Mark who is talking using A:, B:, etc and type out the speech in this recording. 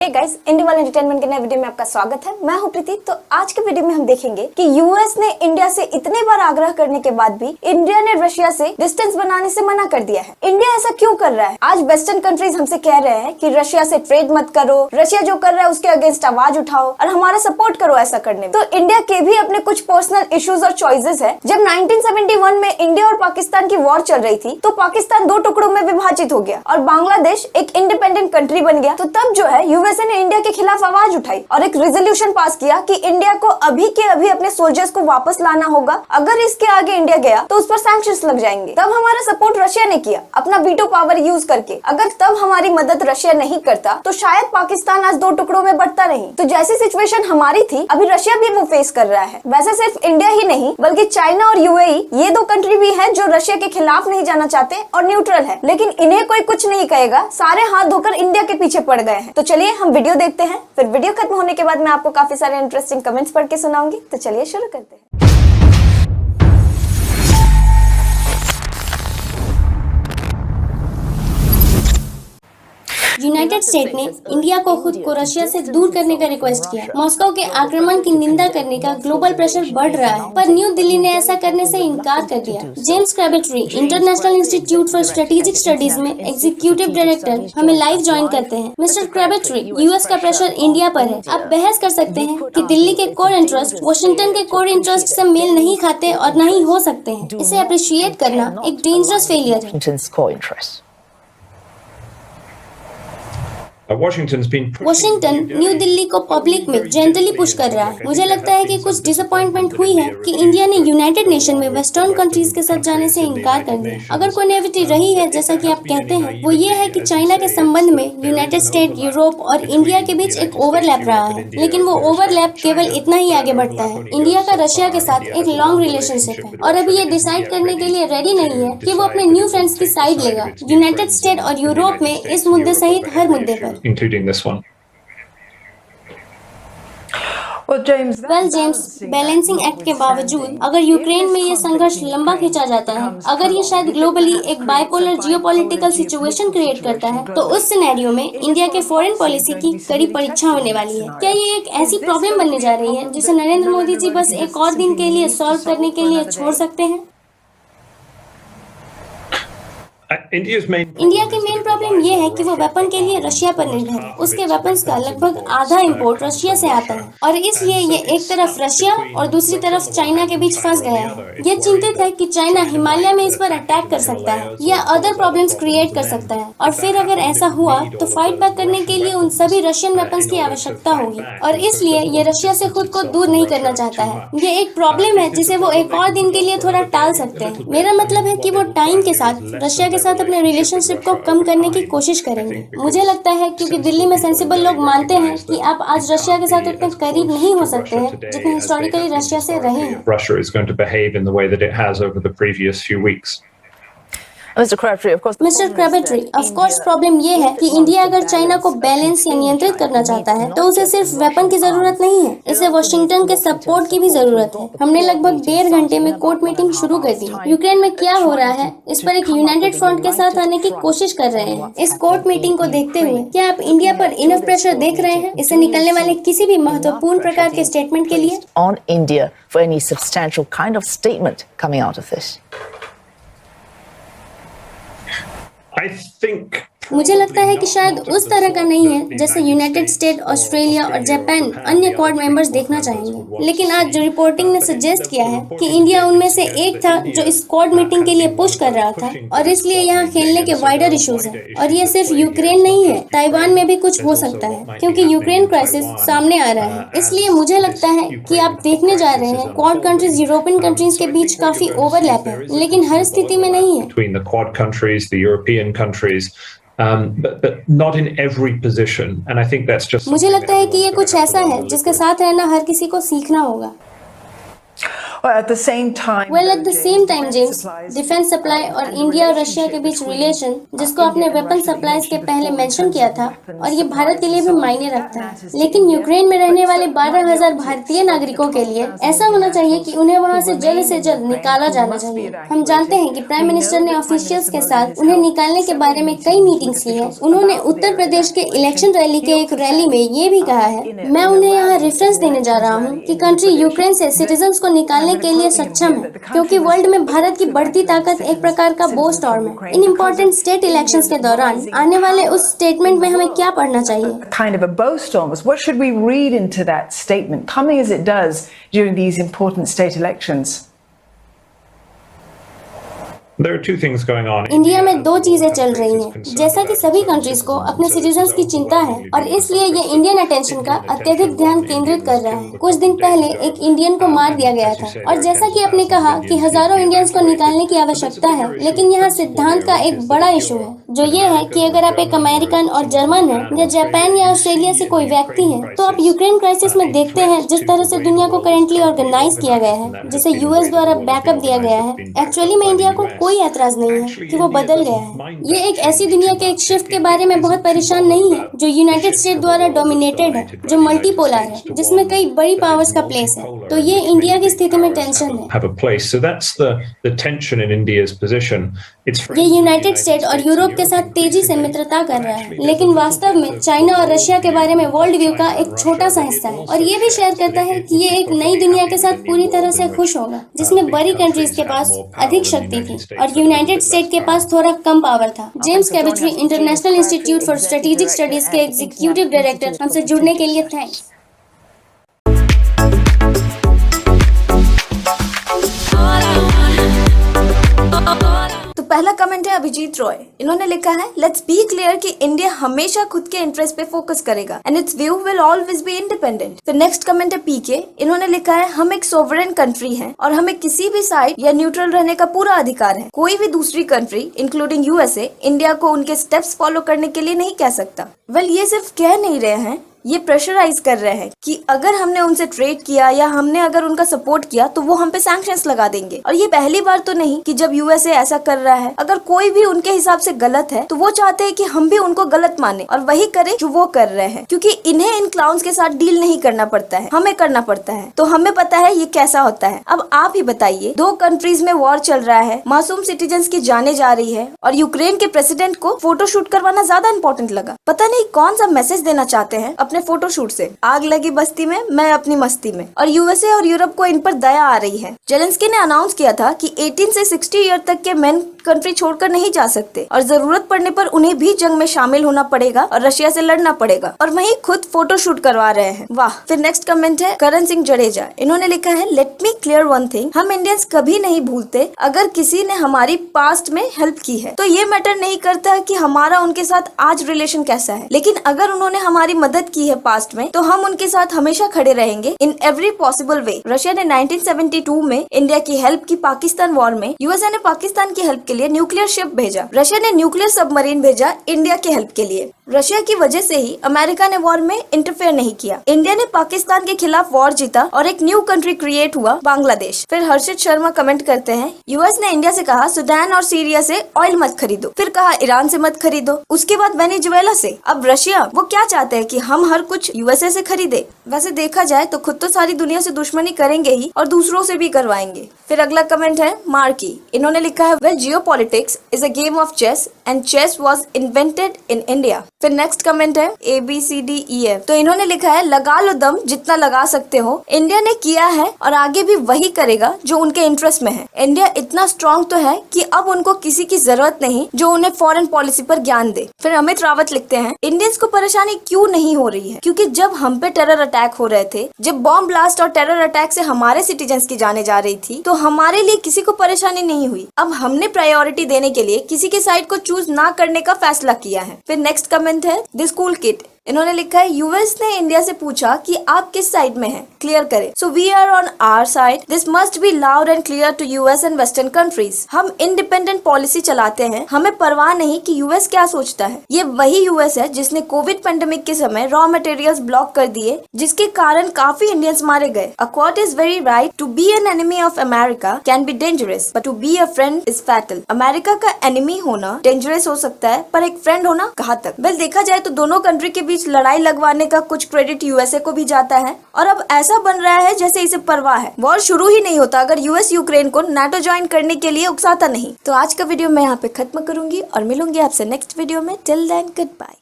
A: Guys, India वाले entertainment के नए वीडियो में आपका स्वागत है। मैं हूं प्रीति। तो आज के वीडियो में हम देखेंगे कि यूएस ने इंडिया से इतने बार आग्रह करने के बाद भी इंडिया ने रशिया से डिस्टेंस बनाने से मना कर दिया है। इंडिया ऐसा क्यों कर रहा है? आज वेस्टर्न कंट्रीज हमसे कह रहे हैं कि रशिया से ट्रेड मत करो, रशिया जो कर रहा है उसके अगेंस्ट आवाज उठाओ और हमारा सपोर्ट करो ऐसा करने में। तो इंडिया के भी अपने कुछ पर्सनल इश्यूज और चॉइसेस है। जब 1971 में इंडिया और पाकिस्तान की वॉर चल रही थी तो पाकिस्तान दो टुकड़ों में विभाजित हो गया और बांग्लादेश एक इंडिपेंडेंट कंट्री बन गया। तो तब जो है यूएसए ने इंडिया के खिलाफ आवाज उठाई और एक रेजोल्यूशन पास किया कि इंडिया को अभी के अभी अपने सोल्जर्स को वापस लाना होगा। अगर इसके आगे इंडिया गया तो उस पर सैंक्शंस लग जाएंगे। तब हमारा सपोर्ट रशिया ने किया अपना वीटो पावर यूज करके। अगर तब हमारी मदद रशिया नहीं करता तो शायद पाकिस्तान आज दो टुकड़ों में बढ़ता नहीं। तो जैसी सिचुएशन हमारी थी अभी रशिया भी वो फेस कर रहा है। वैसे सिर्फ इंडिया ही नहीं बल्कि चाइना और यूएई ये दो कंट्री भी है जो रशिया के खिलाफ नहीं जाना चाहते और न्यूट्रल है। लेकिन इन्हें कोई कुछ नहीं कहेगा, सारे हाथ धोकर इंडिया के पीछे पड़ गए हैं। तो चलिए हम वीडियो देखते हैं, फिर वीडियो खत्म होने के बाद मैं आपको काफी सारे इंटरेस्टिंग कमेंट्स पढ़ के सुनाऊंगी। तो चलिए शुरू करते हैं।
B: यूनाइटेड स्टेट ने इंडिया को खुद को रशिया से दूर करने का रिक्वेस्ट किया। मॉस्को के आक्रमण की निंदा करने का ग्लोबल प्रेशर बढ़ रहा है, पर न्यू दिल्ली ने ऐसा करने से इनकार कर दिया। James Crabtree International Institute for Strategic Studies में एग्जीक्यूटिव डायरेक्टर हमें लाइव ज्वाइन करते हैं। मिस्टर क्रैबेट्री, यूएस का प्रेशर इंडिया पर है। आप बहस कर सकते हैं कि दिल्ली के कोर इंटरेस्ट वॉशिंगटन के कोर इंटरेस्ट से मेल नहीं खाते और न ही हो सकते हैं। इसे अप्रिशिएट करना एक डेंजरस फेलियर है। वॉशिंगटन न्यू दिल्ली को पब्लिक में जेंटली पुश कर रहा है। मुझे लगता है कि कुछ डिसअपॉइंटमेंट हुई है कि इंडिया ने यूनाइटेड नेशन में वेस्टर्न कंट्रीज के साथ जाने से इनकार कर दिया। अगर कोई नेगेटिविटी रही है जैसा कि आप कहते हैं, वो ये है कि चाइना के संबंध में यूनाइटेड स्टेट, यूरोप और इंडिया के बीच एक ओवरलैप रहा है। लेकिन वो ओवरलैप केवल इतना ही आगे बढ़ता है। इंडिया का रशिया के साथ एक लॉन्ग रिलेशनशिप है और अभी ये डिसाइड करने के लिए रेडी नहीं है कि वो अपने न्यू फ्रेंड्स की साइड लेगा। यूनाइटेड स्टेट और यूरोप में इस मुद्दे सहित हर मुद्दे पर
C: including this one.
B: Well James, balancing act के बावजूद अगर यूक्रेन में ये संघर्ष लंबा खींचा जाता है, अगर ये शायद ग्लोबली एक बाइपोलर जियोपॉलिटिकल सिचुएशन क्रिएट करता है, तो उस सिनेरियो में इंडिया के फॉरेन पॉलिसी की कड़ी परीक्षा होने वाली है। क्या ये एक ऐसी प्रॉब्लम बनने जा रही है जिसे नरेंद्र मोदी जी बस एक और दिन के लिए सॉल्व करने के लिए छोड़ सकते हैं? इंडिया की मेन प्रॉब्लम ये है कि वो वेपन के लिए रशिया पर निर्भर है। उसके वेपन्स का लगभग आधा इंपोर्ट रशिया से आता है और इसलिए ये एक तरफ रशिया और दूसरी तरफ चाइना के बीच फंस गया है। ये चिंतित है कि चाइना हिमालय में इस पर अटैक कर सकता है या अदर प्रॉब्लम्स क्रिएट कर सकता है और फिर अगर ऐसा हुआ तो फाइट बैक करने के लिए उन सभी रशियन वेपन्स की आवश्यकता होगी और इसलिए ये रशिया से खुद को दूर नहीं करना चाहता है। ये एक प्रॉब्लम है जिसे वो एक और दिन के लिए थोड़ा टाल सकते हैं। मेरा मतलब है कि वो टाइम के साथ रशिया के साथ अपने रिलेशनशिप को कम करने की कोशिश करेंगे। मुझे लगता है क्योंकि दिल्ली में सेंसिबल लोग मानते हैं कि आप आज रशिया के साथ उतने करीब नहीं हो सकते हैं जितने हिस्टोरिकली रशिया से रहे हैं।
C: Russia is going to behave in the way that it has over the previous few weeks.
B: Mr Crabtree, of course problem ये है कि इंडिया अगर चाइना को बैलेंस या नियंत्रित करना चाहता है तो उसे सिर्फ वेपन की जरूरत नहीं है, इसे वॉशिंगटन के सपोर्ट की भी जरूरत है। हमने लगभग 1.5 घंटे में कोर्ट मीटिंग शुरू कर दी। यूक्रेन में क्या हो रहा है इस पर एक यूनाइटेड फ्रंट के साथ आने की कोशिश कर रहे हैं। इस कोर्ट मीटिंग को देखते हुए क्या आप इंडिया पर इनफ प्रेशर देख रहे हैं इससे निकलने वाले किसी भी महत्वपूर्ण प्रकार के स्टेटमेंट के लिए?
D: On India for any substantial kind of statement coming out of this?
C: I think
B: मुझे लगता है कि शायद उस तरह का नहीं है जैसे यूनाइटेड स्टेट, ऑस्ट्रेलिया और जापान अन्य क्वाड मेंबर्स देखना चाहेंगे। लेकिन आज जो रिपोर्टिंग ने सजेस्ट किया है कि इंडिया उनमें से एक था जो इस क्वाड मीटिंग के लिए पुश कर रहा था और इसलिए यहाँ खेलने के वाइडर इश्यूज हैं। और ये सिर्फ यूक्रेन नहीं है, ताइवान में भी कुछ हो सकता है क्योंकि यूक्रेन क्राइसिस सामने आ रहा है। इसलिए मुझे लगता है कि आप देखने जा रहे हैं क्वाड कंट्रीज यूरोपियन कंट्रीज के बीच काफी ओवरलैप है, लेकिन हर स्थिति में नहीं है।
C: between the Quad countries, the European countries, but not in every position, and I think that's just.
B: मुझे लगता है कि ये कुछ ऐसा है जिसके साथ रहना हर किसी को सीखना होगा।
E: Well, at the same time,
B: well at the same time James, defence supply और इंडिया और रशिया के बीच रिलेशन, जिसको आपने वेपन सप्लाईज के पहले मेंशन किया था, और ये भारत के लिए भी मायने रखता है। लेकिन यूक्रेन में रहने वाले 12,000 भारतीय नागरिकों के लिए ऐसा होना चाहिए कि उन्हें वहां से जल्द निकाला जाना चाहिए। हम जानते हैं कि प्राइम मिनिस्टर ने ऑफिशियल्स के साथ उन्हें निकालने के बारे में कई मीटिंग्स की है। उन्होंने उत्तर प्रदेश के इलेक्शन रैली के एक रैली में ये भी कहा है, मैं उन्हें यहाँ रेफरेंस देने जा रहा हूँ कि कंट्री यूक्रेन से सिटीजन्स को निकालने के लिए सक्षम है, क्योंकि वर्ल्ड में भारत की बढ़ती ताकत एक प्रकार का बो स्टॉर्म है। इन इम्पोर्टेंट स्टेट इलेक्शंस के दौरान आने वाले उस स्टेटमेंट में हमें क्या पढ़ना चाहिए?
E: kind of a bow storm. What should we read into that statement, coming as it does during these important state elections?
C: There are two things going on.
B: India में दो चीजें चल रही हैं। जैसा कि सभी कंट्रीज को अपने सिटीजन्स की चिंता है और इसलिए ये इंडियन अटेंशन का अत्यधिक ध्यान केंद्रित कर रहा है। कुछ दिन पहले एक इंडियन को मार दिया गया था और जैसा कि आपने कहा कि हजारों इंडियंस को निकालने की आवश्यकता है, लेकिन यहाँ सिद्धांत का एक बड़ा इशू है, जो ये है कि अगर आप एक अमेरिकन और जर्मन है या जापान या ऑस्ट्रेलिया से कोई व्यक्ति है, तो आप यूक्रेन क्राइसिस में देखते हैं जिस तरह से दुनिया को करेंटली ऑर्गेनाइज किया गया है, जिसे यूएस द्वारा बैकअप दिया गया है। एक्चुअली में इंडिया को कोई ऐतराज नहीं है कि वो बदल गया है। ये एक ऐसी दुनिया के एक शिफ्ट के बारे में बहुत परेशान नहीं है जो यूनाइटेड स्टेट द्वारा डोमिनेटेड है, जो मल्टीपोलर है, जिसमें कई बड़ी पावर्स का प्लेस है। तो ये इंडिया की स्थिति में टेंशन है। ये यूनाइटेड स्टेट और यूरोप के साथ तेजी से मित्रता कर रहा है, लेकिन वास्तव में चाइना और रशिया के बारे में वर्ल्ड व्यू का एक छोटा सा हिस्सा है और ये भी शेयर करता है कि ये एक नई दुनिया के साथ पूरी तरह से खुश होगा, जिसमें बड़ी कंट्रीज के पास अधिक शक्ति थी और यूनाइटेड स्टेट के पास थोड़ा कम पावर था। James Crabtree, International Institute for Strategic Studies के एग्जीक्यूटिव डायरेक्टर, हमसे जुड़ने के लिए थैंक्स।
A: तो पहला कमेंट है अभिजीत रॉय। इन्होंने लिखा है, लेट्स बी क्लियर कि इंडिया हमेशा खुद के इंटरेस्ट पे फोकस करेगा and it's view will always be independent. फिर नेक्स्ट कमेंट है पीके। इन्होंने लिखा है, हम एक सोवरेन कंट्री हैं और हमें किसी भी साइड या न्यूट्रल रहने का पूरा अधिकार है। कोई भी दूसरी कंट्री इंक्लूडिंग यूएसए इंडिया को उनके स्टेप्स फॉलो करने के लिए नहीं कह सकता। वेल, ये सिर्फ कह नहीं रहे हैं, ये प्रेशराइज कर रहे हैं कि अगर हमने उनसे ट्रेड किया या हमने अगर उनका सपोर्ट किया तो वो हम पे सैंक्शंस लगा देंगे। और ये पहली बार तो नहीं कि जब यूएसए ऐसा कर रहा है। अगर कोई भी उनके हिसाब से गलत है तो वो चाहते हैं कि हम भी उनको गलत माने और वही करें जो वो कर रहे हैं, क्योंकि इन्हें इन क्लाउन्स के साथ डील नहीं करना पड़ता है, हमें करना पड़ता है। तो हमें पता है ये कैसा होता है। अब आप ही बताइए, दो कंट्रीज में वॉर चल रहा है, मासूम सिटीजन्स की जाने जा रही है और यूक्रेन के प्रेसिडेंट को फोटोशूट करवाना ज्यादा इंपॉर्टेंट लगा। पता नहीं कौन सा मैसेज देना चाहते हैं अपने फोटोशूट से। आग लगी बस्ती में, मैं अपनी मस्ती में। और यूएसए और यूरोप को इन पर दया आ रही है। जेलेंस्की ने अनाउंस किया था कि 18 से 60 ईयर तक के मेन कंट्री छोड़कर नहीं जा सकते और जरूरत पड़ने पर उन्हें भी जंग में शामिल होना पड़ेगा और रशिया से लड़ना पड़ेगा, और वहीं खुद फोटोशूट करवा रहे हैं। वाह। फिर नेक्स्ट कमेंट है करण सिंह जडेजा। इन्होंने लिखा है, let me clear one thing, हम इंडियंस कभी नहीं भूलते अगर किसी ने हमारी पास्ट में हेल्प की है तो ये मैटर नहीं करता कि हमारा उनके साथ आज रिलेशन कैसा है, लेकिन अगर उन्होंने हमारी मदद की है पास्ट में तो हम उनके साथ हमेशा खड़े रहेंगे in every possible way. Russia ने 1972 में इंडिया की हेल्प की पाकिस्तान वॉर में, यूएसए ने पाकिस्तान की हेल्प के लिए न्यूक्लियर शिप भेजा, रशिया ने न्यूक्लियर सबमरीन भेजा इंडिया की हेल्प के लिए। रशिया की वजह से ही अमेरिका ने वॉर में इंटरफेयर नहीं किया। इंडिया ने पाकिस्तान के खिलाफ वॉर जीता और एक न्यू कंट्री क्रिएट हुआ, बांग्लादेश। फिर हर्षित शर्मा कमेंट करते हैं, यूएस ने इंडिया से कहा सूडान और सीरिया से ऑयल मत खरीदो, फिर कहा ईरान से मत खरीदो, उसके बाद वेनेजुएला से। अब रशिया वो क्या चाहते हैं कि हम हर कुछ यूएसए से खरीदे। वैसे देखा जाए तो खुद तो सारी दुनिया से दुश्मनी करेंगे ही और दूसरों से भी करवाएंगे। फिर अगला कमेंट है मार्की। इन्होंने लिखा है, well geopolitics is a game of chess and chess was invented in India. फिर नेक्स्ट कमेंट है ABCDEF। तो इन्होंने लिखा है, लगा लो दम जितना लगा सकते हो, इंडिया ने किया है और आगे भी वही करेगा जो उनके इंटरेस्ट में है। इंडिया इतना स्ट्रॉन्ग तो है कि अब उनको किसी की जरूरत नहीं जो उन्हें फॉरेन पॉलिसी पर ज्ञान दे। फिर अमित रावत लिखते हैं, इंडियंस को परेशानी क्यों नहीं हो रही है, क्योंकि जब हम पे टेरर अटैक हो रहे थे, जब बॉम्ब ब्लास्ट और टेरर अटैक से हमारे सिटीजन्स की जाने जा रही थी, तो हमारे लिए किसी को परेशानी नहीं हुई। अब हमने प्रायोरिटी देने के लिए किसी के साइड को चूज ना करने का फैसला किया है। फिर नेक्स्ट कमेंट है द स्कूल किड। इन्होंने लिखा है यूएस ने इंडिया से पूछा कि आप किस साइड में हैं, क्लियर करें। So we are on our side, this must be loud and clear to US and western countries. हम इंडिपेंडेंट पॉलिसी चलाते हैं, हमें परवाह नहीं कि यूएस क्या सोचता है। ये वही यूएस है जिसने कोविड पेंडेमिक के समय रॉ मटेरियल्स ब्लॉक कर दिए, जिसके कारण काफी इंडियंस मारे गए। A quote is very right, to be an enemy of America can be dangerous but to be a friend is fatal. America का एनिमी होना डेंजरस हो सकता है, पर एक फ्रेंड होना कहाँ तक। वेल, देखा जाए तो दोनों कंट्री के बीच लड़ाई लगवाने का कुछ क्रेडिट यूएसए को भी जाता है, और अब ऐसा बन रहा है जैसे इसे परवाह है। वॉर शुरू ही नहीं होता अगर यूएस यूक्रेन को नाटो ज्वाइन करने के लिए उकसाता नहीं। तो आज का वीडियो मैं यहाँ पे खत्म करूंगी और मिलूंगी आपसे नेक्स्ट वीडियो में। Till then, good bye.